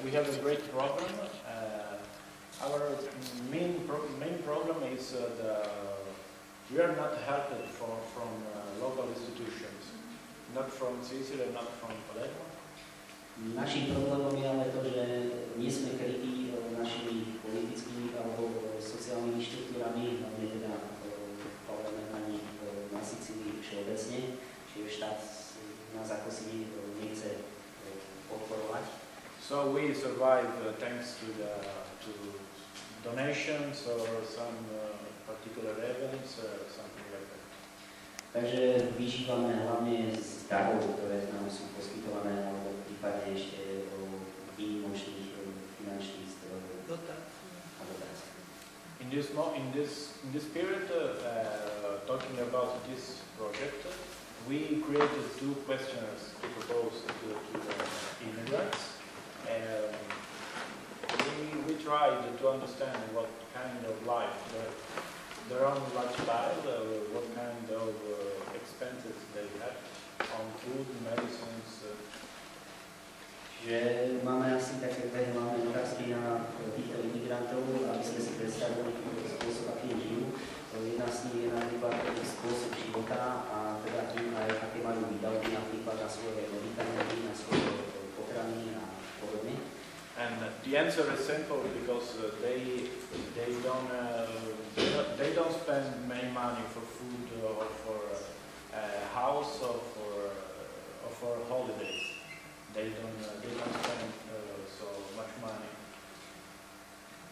we have a great program. Our main problem is we are not helped from local institutions, not from Sicily, not from Palermo. Naším problémom je ale to, že nie sme krytí našimi politickými alebo sociálnymi štruktúrami, hlavne teda Palermo ani na Sicílii všeobecne, čiže štát nás ako si nechce podporovať. So we survive thanks to donations or some particular events, something like that. Takže vyžívame hlavne z darov, ktoré nám sú poskytované, alebo prípadne ešte výnimočných finančných zdrojov a dotácií. In this period, talking about this project, we created two questionnaires to propose to the immigrants. We tried to understand what kind of life, their own lifestyle, what kind of expenses they had on food, medicines. Že máme asi také dve hlavné otázky na týchto imigrantov, aby sme si predstavili spôsob, akým žijú. Jedna z nich je napríklad spôsob života a teda tým aj aké majú výdavky napríklad na svoje vitamíny, na svoje potraviny a podobne. And the answer is simple because they don't spend many money for food or for a house or for holidays. They don't spend so much money.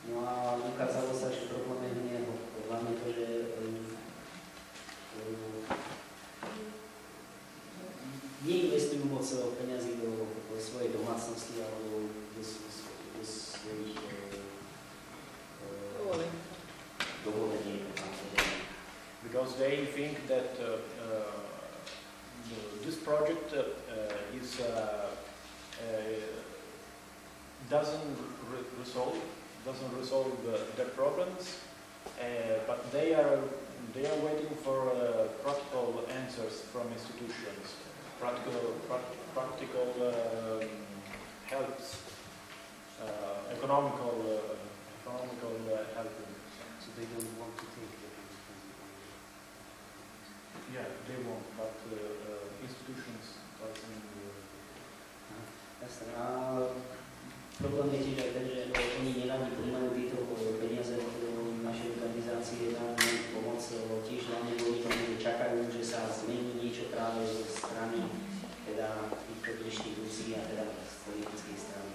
No a ukázalo sa, že problém je hlavne to, že neinvestujú moc peniazy do svojej domácnosti alebo do svojich dovolení. Because they think that this project doesn't resolve their problems, but they are waiting for practical answers from institutions, practical helps, economical help. So they don't want to take the Yeah, they won't, but institutions doesn't. Jasné. A problém je tiež aj ten, že oni neradi príjmajú tieto peniaze od našej organizácie na pomoc, tiež hlavne kvôli tomu, že čakajú, že sa zmení niečo práve zo strany teda týchto inštitúcií a teda z politickej strany.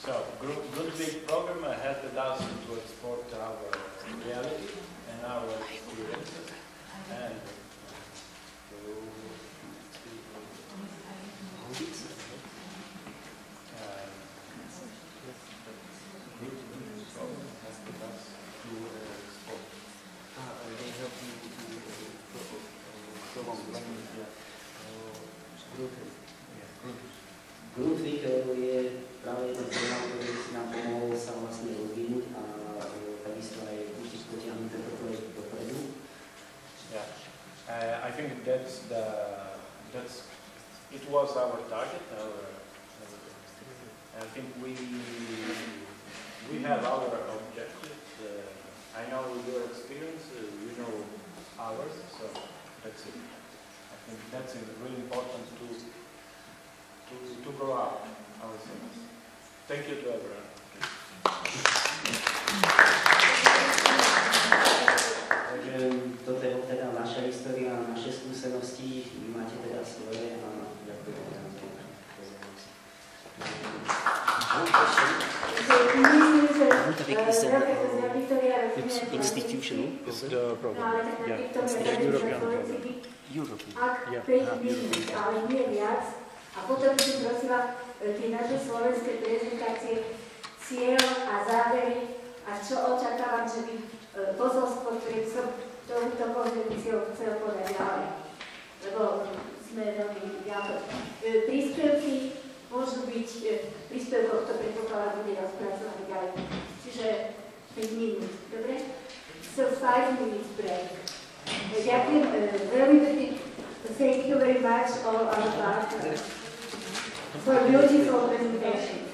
So, Good Week program helped us to export our reality and our experiences and Good Week je práve jeden program, ktorý si nám pomohol sa vlastne rozvinúť a takisto aj potiahnuť tento projekt dopredu. Yeah, I think it was our target. I think we have our objectives. I know your experience, you know ours, so that's it. I think that's really important to grow up ourselves. Thank you to everyone. Takže toto je teda naša história, naše skúsenosti, vy máte teda svoje a ďakujem vám za pozornosť. It's institutional. It's the program. Yeah, it's the European program. European. Yeah. A potom by som prosila tie naše slovenské prezentácie, cieľ a závery a čo očakávam, že by posolstvo, ktoré som touto konferenciou chcel podať ďalej. Lebo sme veľmi ďalej. Príspevky môžu byť, príspevkov to predpokladá bude rozpracovaný ďalej. Čiže 5 minút, dobre? So 5 minutes break. Ďakujem veľmi pekne. Thank you very much all our partners for beautiful presentation.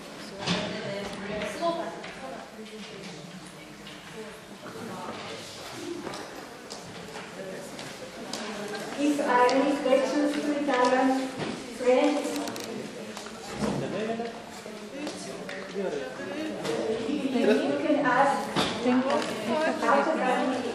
are any questions to Italian friends? You can ask after that.